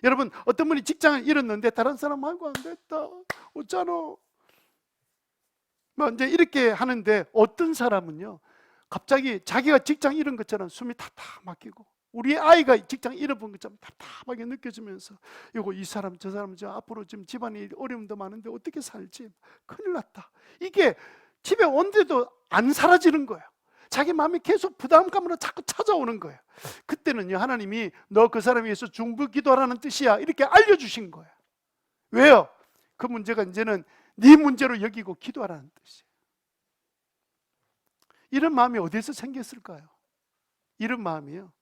여러분, 어떤 분이 직장을 잃었는데 다른 사람 아이고 안 됐다, 어쩌노, 이제 이렇게 하는데, 어떤 사람은요 갑자기 자기가 직장 잃은 것처럼 숨이 탁탁 막히고, 우리 아이가 직장 잃어본 것처럼 답답하게 느껴지면서, 이거 이 사람 저 사람 저 앞으로 지금 집안이 어려움도 많은데 어떻게 살지, 큰일 났다. 이게 집에 온데도 안 사라지는 거예요. 자기 마음이 계속 부담감으로 자꾸 찾아오는 거예요. 그때는요, 하나님이 너 그 사람에 의해서 중보 기도하라는 뜻이야, 이렇게 알려주신 거예요. 왜요? 그 문제가 이제는 네 문제로 여기고 기도하라는 뜻이에요. 이런 마음이 어디서 생겼을까요? 이런 마음이요,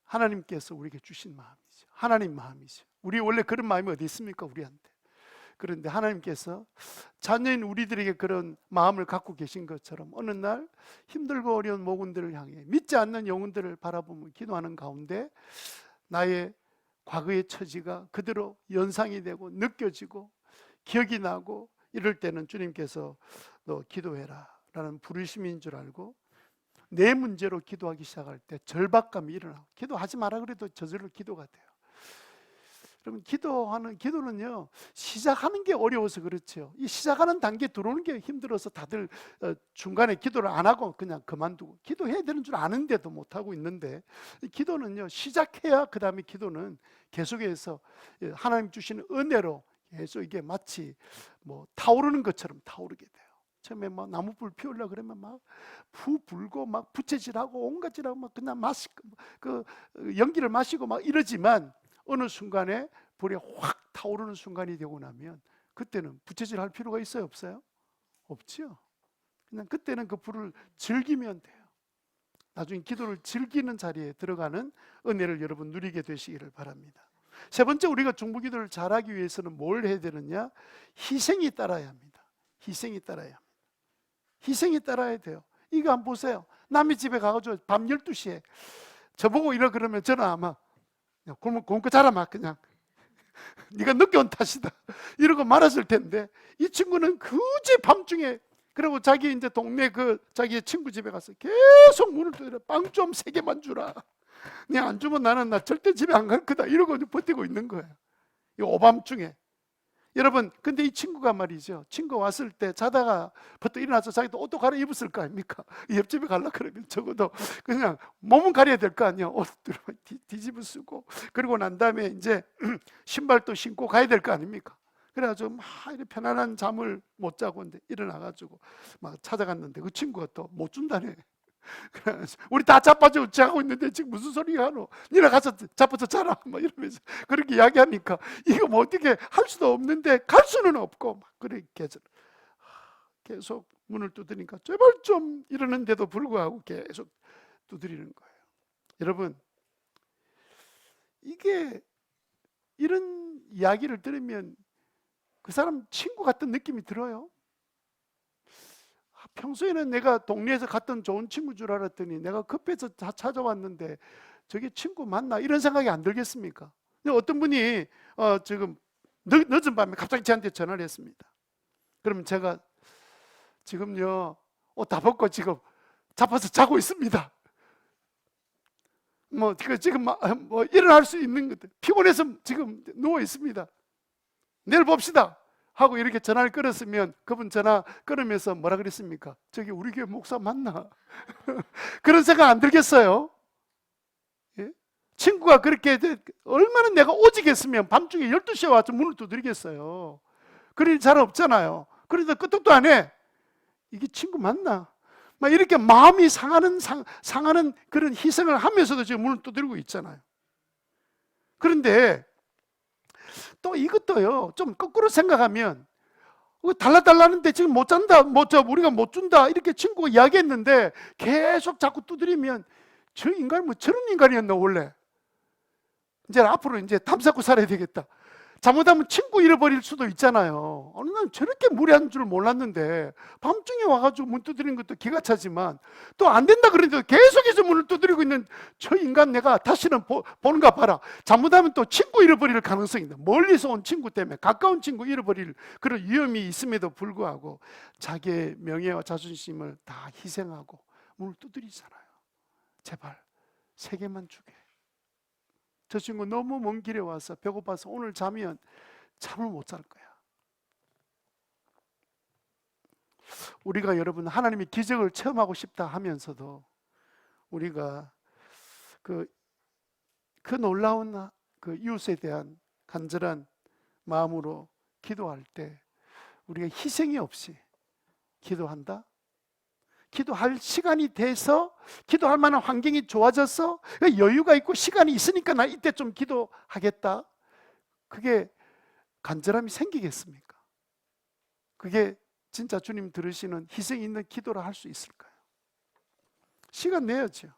하나님께서 우리에게 주신 마음이죠. 하나님 마음이죠. 우리 원래 그런 마음이 어디 있습니까, 우리한테. 그런데 하나님께서 자녀인 우리들에게 그런 마음을 갖고 계신 것처럼 어느 날 힘들고 어려운 모군들을 향해 믿지 않는 영혼들을 바라보며 기도하는 가운데 나의 과거의 처지가 그대로 연상이 되고 느껴지고 기억이 나고, 이럴 때는 주님께서 너 기도해라 라는 부르심인 줄 알고 내 문제로 기도하기 시작할 때 절박감이 일어나고, 기도하지 마라 그래도 저절로 기도가 돼요. 여러분, 기도는요, 시작하는 게 어려워서 그렇죠. 이 시작하는 단계에 들어오는 게 힘들어서 다들 중간에 기도를 안 하고 그냥 그만두고, 기도해야 되는 줄 아는데도 못하고 있는데, 기도는요, 시작해야 그 다음에 기도는 계속해서 하나님 주시는 은혜로 계속 이게 마치 뭐 타오르는 것처럼 타오르게 돼요. 처음에 뭐 나무불 피우려 그러면 막 부 불고 막 부채질하고 온갖 짓하고 막 그냥 그 연기를 마시고 막 이러지만, 어느 순간에 불이 확 타오르는 순간이 되고 나면 그때는 부채질 할 필요가 있어요, 없어요? 없죠. 그냥 그때는 그 불을 즐기면 돼요. 나중에 기도를 즐기는 자리에 들어가는 은혜를 여러분 누리게 되시기를 바랍니다. 세 번째, 우리가 중보기도를 잘하기 위해서는 뭘 해야 되느냐? 희생이 따라야 합니다. 희생이 따라야 합니다. 희생이 따라야 돼요. 이거 한번 보세요. 남의 집에 가가지고 밤 12시에 저보고 이러 그러면 저는 아마 굶고 자라 막 그냥 네가 늦게 온 탓이다 이러고 말았을 텐데, 이 친구는 굳이 밤중에, 그리고 자기 이제 동네 그 자기 친구 집에 가서 계속 문을 두드려, 빵 좀 3개만 주라, 네 안 주면 나는 나 절대 집에 안 갈 거다 이러고 버티고 있는 거예요, 이 오밤중에. 여러분, 근데 이 친구가 말이죠, 친구 왔을 때 자다가 버터 일어나서 자기도 옷도 갈아입었을 거 아닙니까? 옆집에 가려고 그러면 적어도 그냥 몸은 가려야 될 거 아니에요. 옷도 뒤집어 쓰고, 그리고 난 다음에 이제 신발도 신고 가야 될 거 아닙니까? 그래가지고 막 이렇게 편안한 잠을 못 자고 이제 일어나가지고 막 찾아갔는데 그 친구가 또 못 준다네. 우리 다 자빠져 자고 있는데 지금 무슨 소리가 하노? 니네 가서 자빠져 자라 막 이러면서 그렇게 이야기하니까, 이거 뭐 어떻게 할 수도 없는데 갈 수는 없고 막 그렇게 계속 문을 두드리니까 제발 좀 이러는데도 불구하고 계속 두드리는 거예요. 여러분, 이게 이런 이야기를 들으면 그 사람 친구 같은 느낌이 들어요. 평소에는 내가 동네에서 갔던 좋은 친구 줄 알았더니 내가 급해서 찾아왔는데 저게 친구 맞나, 이런 생각이 안 들겠습니까? 근데 어떤 분이 지금 늦은 밤에 갑자기 저한테 전화를 했습니다. 그러면 제가 지금요 옷 다 벗고 지금 자빠서 자고 있습니다. 뭐 지금 뭐 일어날 수 있는 것들, 피곤해서 지금 누워 있습니다. 내일 봅시다 하고 이렇게 전화를 끊었으면, 그분 전화 끊으면서 뭐라 그랬습니까? 저기 우리 교회 목사 맞나? 그런 생각 안 들겠어요? 예? 친구가 그렇게 얼마나 내가 오지겠으면 밤중에 12시에 와서 문을 두드리겠어요. 그럴 일 잘 없잖아요. 그런데 끄떡도 안 해. 이게 친구 맞나? 막 이렇게 마음이 상하는 그런 희생을 하면서도 지금 문을 두드리고 있잖아요. 그런데 또 이것도요, 좀 거꾸로 생각하면 달라달라는데 지금 못 잔다, 우리가 못 준다 이렇게 친구가 이야기했는데 계속 자꾸 두드리면, 저 인간이 뭐 저런 인간이었나 원래? 이제 앞으로 이제 담쌓고 살아야 되겠다. 잘못하면 친구 잃어버릴 수도 있잖아요. 난 저렇게 무례한 줄 몰랐는데 밤중에 와가지고 문 두드리는 것도 기가 차지만, 또 안 된다 그러는데 계속해서 문을 두드리고 있는 저 인간 내가 다시는 보는가 봐라. 잘못하면 또 친구 잃어버릴 가능성이 있다. 멀리서 온 친구 때문에 가까운 친구 잃어버릴 그런 위험이 있음에도 불구하고 자기의 명예와 자존심을 다 희생하고 문을 두드리잖아요. 제발 3개만 주게. 저 친구 너무 먼 길에 와서 배고파서 오늘 자면 잠을 못 잘 거야. 우리가 여러분 하나님의 기적을 체험하고 싶다 하면서도 우리가 그 놀라운 그 이웃에 대한 간절한 마음으로 기도할 때 우리가 희생이 없이 기도한다? 기도할 시간이 돼서, 기도할 만한 환경이 좋아져서 여유가 있고 시간이 있으니까 나 이때 좀 기도하겠다, 그게 간절함이 생기겠습니까? 그게 진짜 주님 들으시는 희생 있는 기도를 할 수 있을까요? 시간 내야죠.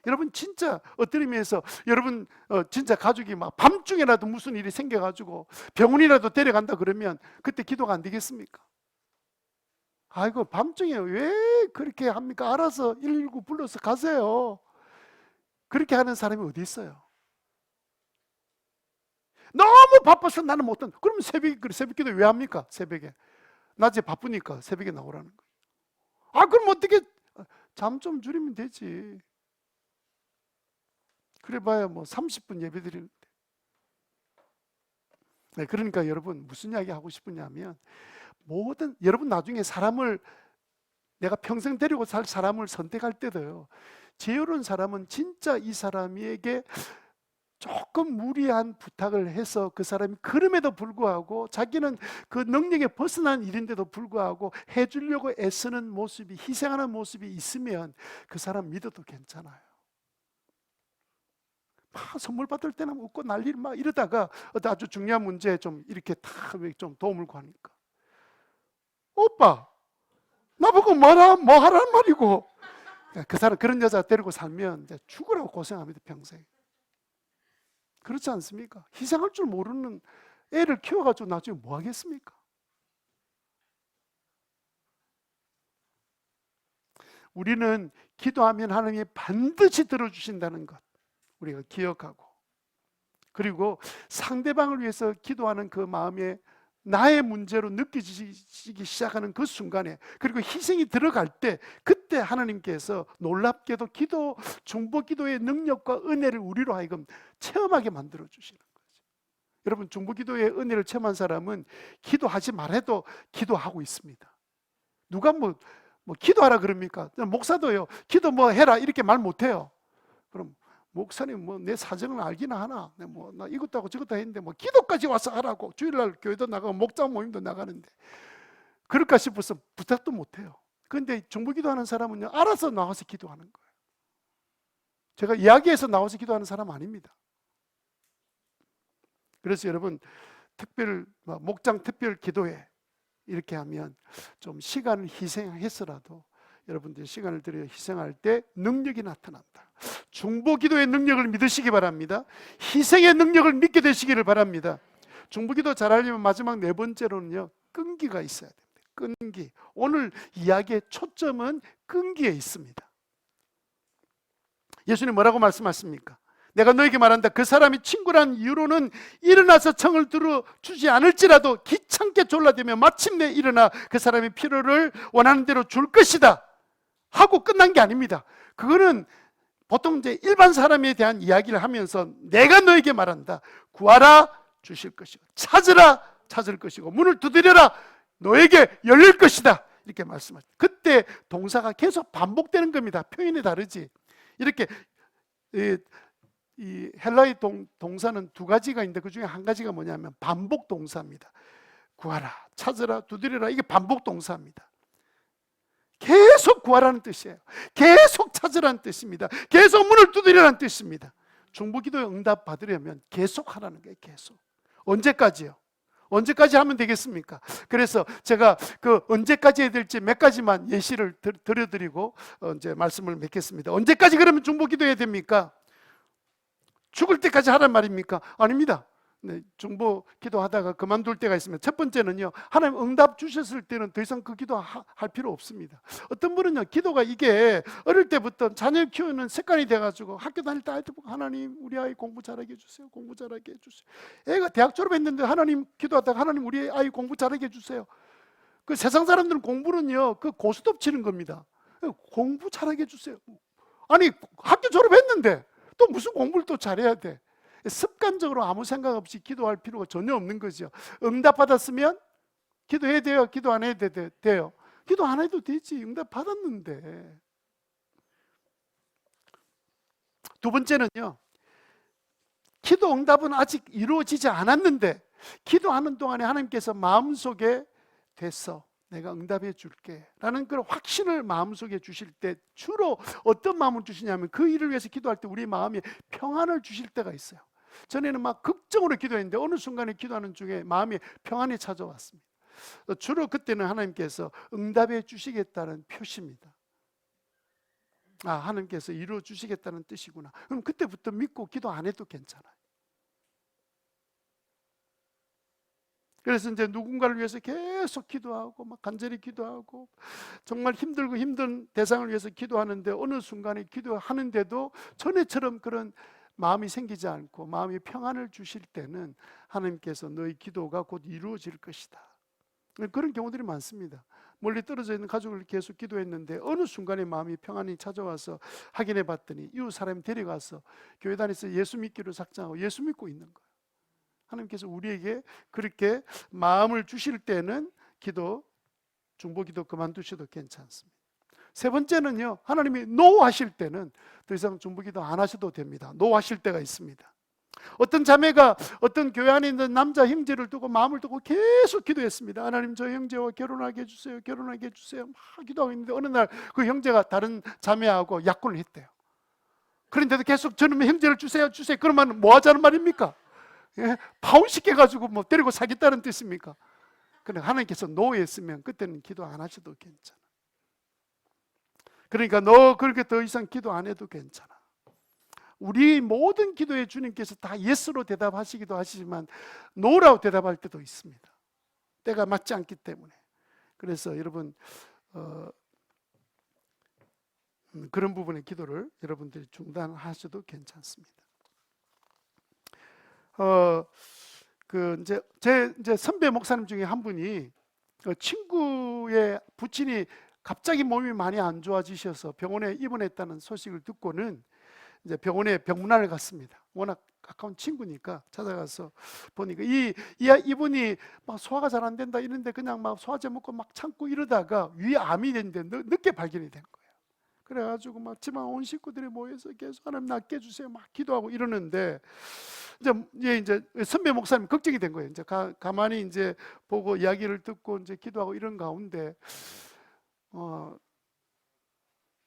여러분 진짜 어떤 의미에서 여러분 진짜 가족이 막 밤중에라도 무슨 일이 생겨가지고 병원이라도 데려간다 그러면 그때 기도가 안 되겠습니까? 아이고 밤중에 왜 그렇게 합니까? 알아서 119 불러서 가세요. 그렇게 하는 사람이 어디 있어요? 너무 바빠서 나는 못한다. 그러면 새벽 기도 왜 합니까? 새벽에 낮에 바쁘니까 새벽에 나오라는 거예요. 아 그럼 어떻게 잠 좀 줄이면 되지. 그래봐야 뭐 30분 예배 드리는데. 네, 그러니까 여러분 무슨 이야기 하고 싶으냐면, 여러분 나중에 사람을, 내가 평생 데리고 살 사람을 선택할 때도요, 지혜로운 사람은 진짜 이 사람에게 조금 무리한 부탁을 해서 그 사람이 그럼에도 불구하고 자기는 그 능력에 벗어난 일인데도 불구하고 해주려고 애쓰는 모습이, 희생하는 모습이 있으면 그 사람 믿어도 괜찮아요. 막 선물 받을 때는 웃고 난리 막 이러다가 아주 중요한 문제에 좀 이렇게 좀 도움을 구하니까, 오빠 나보고 뭐 하라는 말이고. 그 사람 그런 여자 데리고 살면 이제 죽으라고 고생합니다, 평생. 그렇지 않습니까? 희생할 줄 모르는 애를 키워가지고 나중에 뭐 하겠습니까? 우리는 기도하면 하나님이 반드시 들어주신다는 것 우리가 기억하고, 그리고 상대방을 위해서 기도하는 그 마음에 나의 문제로 느껴지기 시작하는 그 순간에, 그리고 희생이 들어갈 때, 그때 하나님께서 놀랍게도 중보 기도의 능력과 은혜를 우리로 하여금 체험하게 만들어 주시는 거죠. 여러분 중보 기도의 은혜를 체험한 사람은 기도하지 말아도 기도하고 있습니다. 누가 뭐 기도하라 그럽니까? 목사도요, 기도 뭐 해라 이렇게 말 못해요. 그럼 목사님 뭐 내 사정을 알기나 하나? 나 이것도 하고 저것도 했는데 뭐 기도까지 와서 하라고. 주일날 교회도 나가고 목자 모임도 나가는데 그럴까 싶어서 부탁도 못해요. 그런데 중보 기도하는 사람은요, 알아서 나와서 기도하는 거예요. 제가 이야기해서 나와서 기도하는 사람 아닙니다. 그래서 여러분 목장 특별 기도회 이렇게 하면 좀 시간을 희생해서라도 여러분들 시간을 들여 희생할 때 능력이 나타난다. 중보 기도의 능력을 믿으시기 바랍니다. 희생의 능력을 믿게 되시기를 바랍니다. 중보 기도 잘하려면 마지막 네 번째로는요, 끈기가 있어야 됩니다. 끈기. 오늘 이야기의 초점은 끈기에 있습니다. 예수님 뭐라고 말씀하십니까? 내가 너에게 말한다. 그 사람이 친구란 이유로는 일어나서 청을 들어주지 않을지라도 귀찮게 졸라대며 마침내 일어나 그 사람의 필요를 원하는 대로 줄 것이다 하고 끝난 게 아닙니다. 그거는 보통 이제 일반 사람에 대한 이야기를 하면서 내가 너에게 말한다. 구하라 주실 것이고, 찾으라 찾을 것이고, 문을 두드려라 너에게 열릴 것이다 이렇게 말씀하죠. 그때 동사가 계속 반복되는 겁니다. 표현이 다르지. 이렇게 이 헬라의 동사는 두 가지가 있는데 그 중에 한 가지가 뭐냐면 반복 동사입니다. 구하라, 찾으라, 두드려라, 이게 반복 동사입니다. 계속 구하라는 뜻이에요. 계속 찾으라는 뜻입니다. 계속 문을 두드리라는 뜻입니다. 중보 기도에 응답 받으려면 계속 하라는 거예요. 계속. 언제까지요? 언제까지 하면 되겠습니까? 그래서 제가 그 언제까지 해야 될지 몇 가지만 예시를 들려드리고 이제 말씀을 맺겠습니다. 언제까지 그러면 중보 기도해야 됩니까? 죽을 때까지 하란 말입니까? 아닙니다. 네, 중보 기도하다가 그만둘 때가 있습니다. 첫 번째는요, 하나님 응답 주셨을 때는 더 이상 그 기도 할 필요 없습니다. 어떤 분은요, 기도가 이게 어릴 때부터 자녀 키우는 습관이 돼가지고 학교 다닐 때 하나님 우리 아이 공부 잘하게 해주세요, 공부 잘하게 해주세요. 애가 대학 졸업했는데 하나님 기도하다가 하나님 우리 아이 공부 잘하게 해주세요. 그 세상 사람들은 공부는요, 그 고스톱 치는 겁니다. 공부 잘하게 해주세요. 아니 학교 졸업했는데 또 무슨 공부를 또 잘해야 돼? 습관적으로 아무 생각 없이 기도할 필요가 전혀 없는 거죠. 응답받았으면 기도해야 돼요? 기도 안 해도 돼요? 기도 안 해도 되지. 응답 받았는데. 두 번째는요, 기도 응답은 아직 이루어지지 않았는데 기도하는 동안에 하나님께서 마음속에 됐어, 내가 응답해 줄게 라는 그런 확신을 마음속에 주실 때 주로 어떤 마음을 주시냐면 그 일을 위해서 기도할 때 우리 마음에 평안을 주실 때가 있어요. 전에는 막 걱정으로 기도했는데 어느 순간에 기도하는 중에 마음에 평안이 찾아왔습니다. 주로 그때는 하나님께서 응답해 주시겠다는 표시입니다. 아, 하나님께서 이루어 주시겠다는 뜻이구나. 그럼 그때부터 믿고 기도 안 해도 괜찮아요. 그래서 이제 누군가를 위해서 계속 기도하고 막 간절히 기도하고 정말 힘들고 힘든 대상을 위해서 기도하는데 어느 순간에 기도하는데도 전에처럼 그런 마음이 생기지 않고 마음이 평안을 주실 때는 하나님께서 너의 기도가 곧 이루어질 것이다. 그런 경우들이 많습니다. 멀리 떨어져 있는 가족을 계속 기도했는데 어느 순간에 마음이 평안이 찾아와서 확인해 봤더니 이웃 사람이 데려가서 교회 다니면서 예수 믿기로 작정하고 예수 믿고 있는 거예요. 하나님께서 우리에게 그렇게 마음을 주실 때는 중보기도 그만두셔도 괜찮습니다. 세 번째는요, 하나님이 노하실 때는 더 이상 중보기도 안 하셔도 됩니다. 노하실 때가 있습니다. 어떤 자매가 어떤 교회 안에 있는 남자 형제를 두고 마음을 두고 계속 기도했습니다. 하나님, 저 형제와 결혼하게 해주세요, 결혼하게 해주세요 막 기도하고 있는데 어느 날 그 형제가 다른 자매하고 약혼을 했대요. 그런데도 계속 저놈의 형제를 주세요 주세요. 그러면 뭐 하자는 말입니까? 예? 파혼시켜가지고 뭐 데리고 사겠다는 뜻입니까? 그런데 하나님께서 노했으면 그때는 기도 안 하셔도 괜찮아. 그러니까 너 그렇게 더 이상 기도 안 해도 괜찮아. 우리 모든 기도에 주님께서 다 예스로 대답하시기도 하시지만 노라고 대답할 때도 있습니다. 때가 맞지 않기 때문에. 그래서 여러분 그런 부분의 기도를 여러분들이 중단하셔도 괜찮습니다. 제 선배 목사님 중에 한 분이 친구의 부친이 갑자기 몸이 많이 안 좋아지셔서 병원에 입원했다는 소식을 듣고는 이제 병원에 병문안을 갔습니다. 워낙 가까운 친구니까 찾아가서 보니까 이분이 막 소화가 잘 안 된다 이런데 그냥 막 소화제 먹고 막 참고 이러다가 위암이 됐는데 늦게 발견이 된 거예요. 그래가지고 막 집안 온 식구들이 모여서 계속 하나님 낫게 해주세요 막 기도하고 이러는데 이제 선배 목사님 걱정이 된 거예요. 이제 가만히 이제 보고 이야기를 듣고 이제 기도하고 이런 가운데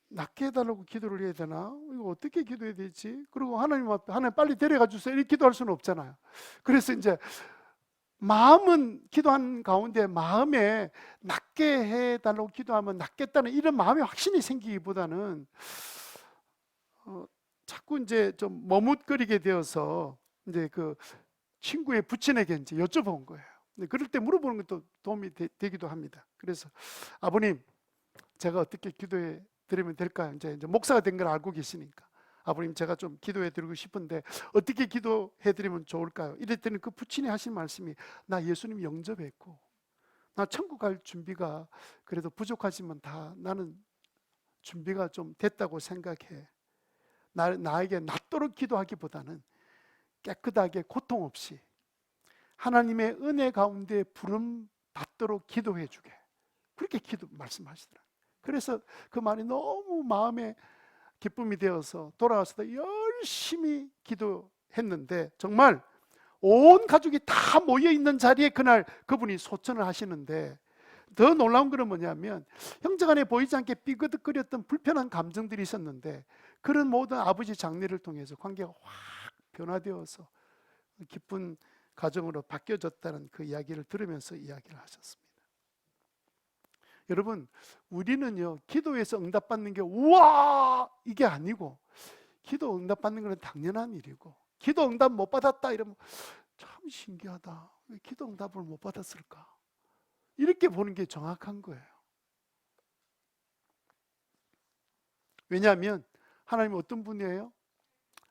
낫게 해달라고 기도를 해야 되나? 이거 어떻게 기도해야 되지? 그리고 하나님 앞에 하나님 빨리 데려가 주세요 이렇게 기도할 수는 없잖아요. 그래서 이제 마음은 기도한 가운데 마음에 낫게 해달라고 기도하면 낫겠다는 이런 마음의 확신이 생기기보다는 자꾸 이제 좀 머뭇거리게 되어서 이제 그 친구의 부친에게 이제 여쭤본 거예요. 그럴 때 물어보는 것도 도움이 되기도 합니다. 그래서 아버님, 제가 어떻게 기도해 드리면 될까요? 이제 목사가 된 걸 알고 계시니까 아버님, 제가 좀 기도해 드리고 싶은데 어떻게 기도해 드리면 좋을까요? 이랬더니 그 부친이 하신 말씀이 나 예수님 영접했고 나 천국 갈 준비가 그래도 부족하지만 다 나는 준비가 좀 됐다고 생각해. 나에게 낫도록 기도하기보다는 깨끗하게 고통 없이 하나님의 은혜 가운데 부름 받도록 기도해 주게. 그렇게 말씀하시더라고요. 그래서 그 말이 너무 마음에 기쁨이 되어서 돌아와서 열심히 기도했는데 정말 온 가족이 다 모여있는 자리에 그날 그분이 소천을 하시는데 더 놀라운 것은 뭐냐면 형제간에 보이지 않게 삐그덕거렸던 불편한 감정들이 있었는데 그런 모든 아버지 장례를 통해서 관계가 확 변화되어서 기쁜 가정으로 바뀌어졌다는 그 이야기를 들으면서 이야기를 하셨습니다. 여러분, 우리는요 기도에서 응답받는 게 우와 이게 아니고 기도 응답받는 건 당연한 일이고 기도 응답 못 받았다 이러면 참 신기하다, 왜 기도 응답을 못 받았을까, 이렇게 보는 게 정확한 거예요. 왜냐하면 하나님은 어떤 분이에요?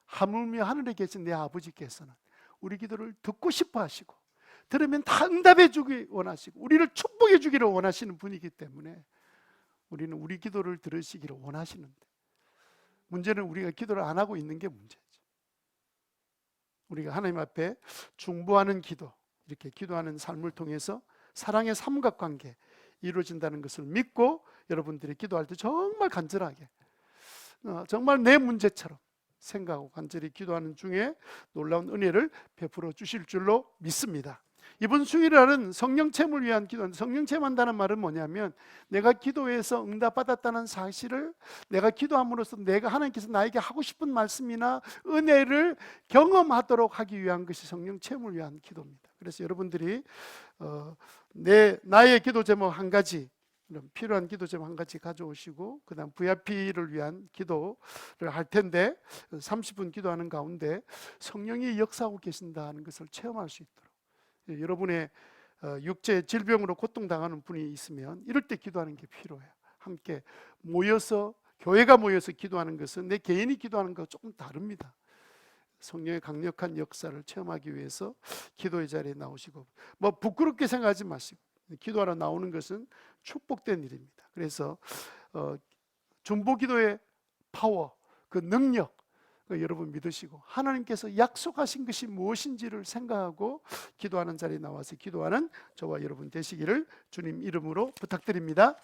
하물며 하늘에 계신 내 아버지께서는 우리 기도를 듣고 싶어 하시고 들으면 다 응답해 주기 원하시고 우리를 축복해 주기를 원하시는 분이기 때문에 우리는 우리 기도를 들으시기를 원하시는데 문제는 우리가 기도를 안 하고 있는 게 문제죠. 우리가 하나님 앞에 중보하는 기도, 이렇게 기도하는 삶을 통해서 사랑의 삼각관계, 이루어진다는 것을 믿고 여러분들이 기도할 때 정말 간절하게 정말 내 문제처럼 생각하고 간절히 기도하는 중에 놀라운 은혜를 베풀어 주실 줄로 믿습니다. 이번 수요일은 성령 체험을 위한 기도인데, 성령 체험한다는 말은 뭐냐면 내가 기도해서 응답받았다는 사실을 내가 기도함으로써 내가 하나님께서 나에게 하고 싶은 말씀이나 은혜를 경험하도록 하기 위한 것이 성령 체험을 위한 기도입니다. 그래서 여러분들이 나의 기도 제목 한 가지, 필요한 기도 제목 한 가지 가져오시고 그 다음 VIP를 위한 기도를 할 텐데 30분 기도하는 가운데 성령이 역사하고 계신다는 것을 체험할 수 있도록, 여러분의 육체 질병으로 고통당하는 분이 있으면 이럴 때 기도하는 게 필요해요. 함께 모여서, 교회가 모여서 기도하는 것은 내 개인이 기도하는 것과 조금 다릅니다. 성령의 강력한 역사를 체험하기 위해서 기도의 자리에 나오시고, 부끄럽게 생각하지 마시고, 기도하러 나오는 것은 축복된 일입니다. 그래서 중보기도의 파워, 그 능력, 여러분 믿으시고 하나님께서 약속하신 것이 무엇인지를 생각하고 기도하는 자리에 나와서 기도하는 저와 여러분 되시기를 주님 이름으로 부탁드립니다.